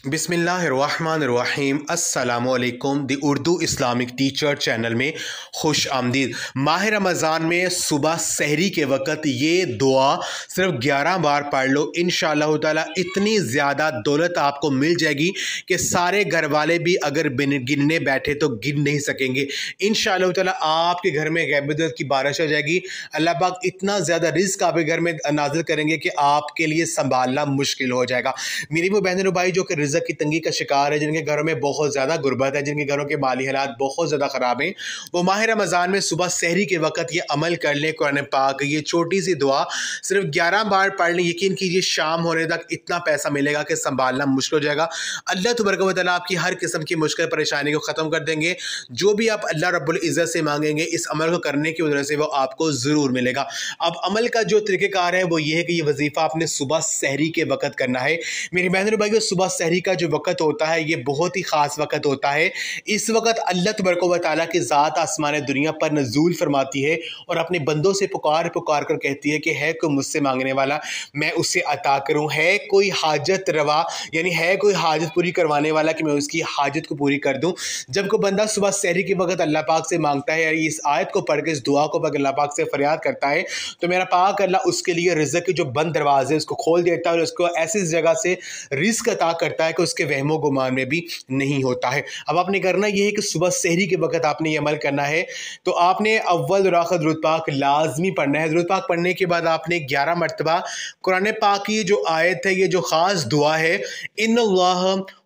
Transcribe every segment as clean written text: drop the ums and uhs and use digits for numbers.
बिस्मिल्लाहिर्रहमानिर्रहीम अस्सलामुअलैकुम दी Urdu Islamic teacher channel में खुश आमदीद। माह रमज़ान में सुबह सहरी के वक़्त ये दुआ सिर्फ 11 बार पढ़ लो, इंशाअल्लाह ताला इतनी ज़्यादा दौलत आपको मिल जाएगी कि सारे घर वाले भी अगर गिनने बैठे तो गिन नहीं सकेंगे। इंशाअल्लाह ताला आपके घर में गैबत की बारिश हो जाएगी। अल्लाह पाक इतना ज़्यादा रिज़्क आपके घर में नाज़िल करेंगे कि आपके लिए संभालना मुश्किल हो जाएगा। मेरी वो बहन भाई जो कि रिज़्क की तंगी का शिकार है, जिनके घरों में बहुत ज़्यादा गुर्बत है, जिनके घरों के माली हालात बहुत ज़्यादा ख़राब हैं, वो माह रमज़ान में सुबह सहरी के वक़्त ये अमल कर लें। कुरान पाक ये छोटी सी दुआ सिर्फ 11 बार पढ़ लें, यकीन कीजिए शाम होने तक इतना पैसा मिलेगा कि संभालना मुश्किल हो जाएगा। अल्लाह तबारक व तआला आपकी हर किस्म की मुश्किल परेशानी को ख़त्म कर देंगे। जो भी आप अल्लाह रब्बुल इज़्ज़त से मांगेंगे, इस अमल को करने की वजह से वो आपको ज़रूर मिलेगा। अब अमल का जो तरीक़ेकार है वो ये है कि ये वजीफ़ा आपने सुबह सहरी के वक़्त करना है। मेरी बहन भाई, सुबह सहरी का जो वक़्त होता है ये बहुत ही ख़ास वक़्त होता है। इस वक़्त अल्लाह तबारक व तआला की ज़ात आसमान दुनिया पर नज़ूल फरमाती है और अपने बंदों से पुकार पुकार कर कहती है कि है कोई मुझसे मांगने वाला, मैं उससे अता करूँ। है कोई हाजत रवा, यानी है कोई हाजत पूरी करवाने वाला कि मैं उसकी हाजत को पूरी कर दूँ। जब कोई बंदा सुबह सहरी के वक़्त अल्लाह पाक से मांगता है, यानी इस आयत को पढ़ के, इस दुआ को पढ़ के अल्लाह पाक से फ़रियाद करता है, तो मेरा पाक अल्लाह उसके लिए रिज़्क़ के जो बंद दरवाजे उसको खोल देता है और उसको ऐसी जगह से रिज़्क़ अता करता है कि उसके वहमो गुमान में भी नहीं होता है। अब आपने करना यह है कि सुबह सहरी के वक़्त आपने ये अमल करना है। तो आपने अव्वल और आखिर दुरूद पाक लाजमी पढ़ना है। दुरूद पाक पढ़ने के बाद आपने 11 मरतबा कुरान पाक की जो आयत है, ये जो ख़ास दुआ है, इन्नल्लाह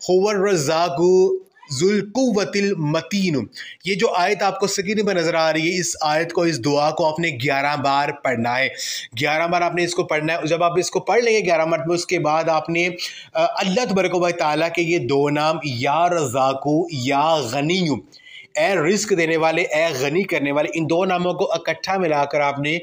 हुवर रज़्ज़ाक़ु ज़ुल कुव्वतिल मतीन, ये जो आयत आपको स्क्रीन पर नज़र आ रही है, इस आयत को, इस दुआ को आपने 11 बार पढ़ना है। 11 बार आपने इसको पढ़ना है। जब आप इसको पढ़ लेंगे 11 मरतबा, उसके बाद आपने अल्लाह तबारक व तआला के ये दो नाम, या रज़्ज़ाक़ु या गनीयु, ए रिज़्क देने वाले, ए गनी करने वाले, इन दो नामों को इकट्ठा मिलाकर आपने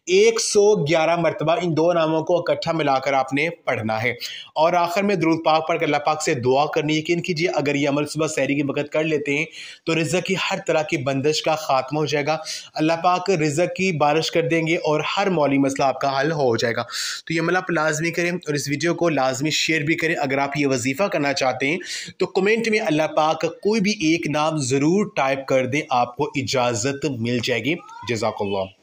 111 मरतबा इन दो नामों को इकट्ठा मिलाकर आपने पढ़ना है। और आखिर में दुरूद पाक पढ़ कर अल्लाह पाक से दुआ करनी है। यकीन कीजिए अगर ये अमल सुबह सहरी के वक़्त कर लेते हैं तो रिज़्क़ की हर तरह की बंदिश का खात्मा हो जाएगा। अल्लाह पाक रिज़्क़ की बारिश कर देंगे और हर मौली मसला आपका हल हो जाएगा। तो ये अमल आप लाजमी करें और इस वीडियो को लाजमी शेयर भी करें। अगर आप ये वजीफ़ा करना चाहते हैं तो कमेंट में अल्लाह पाक का कोई भी एक नाम ज़रूर टाइप कर दें, आपको इजाज़त मिल जाएगी। जज़ाकल्लाह।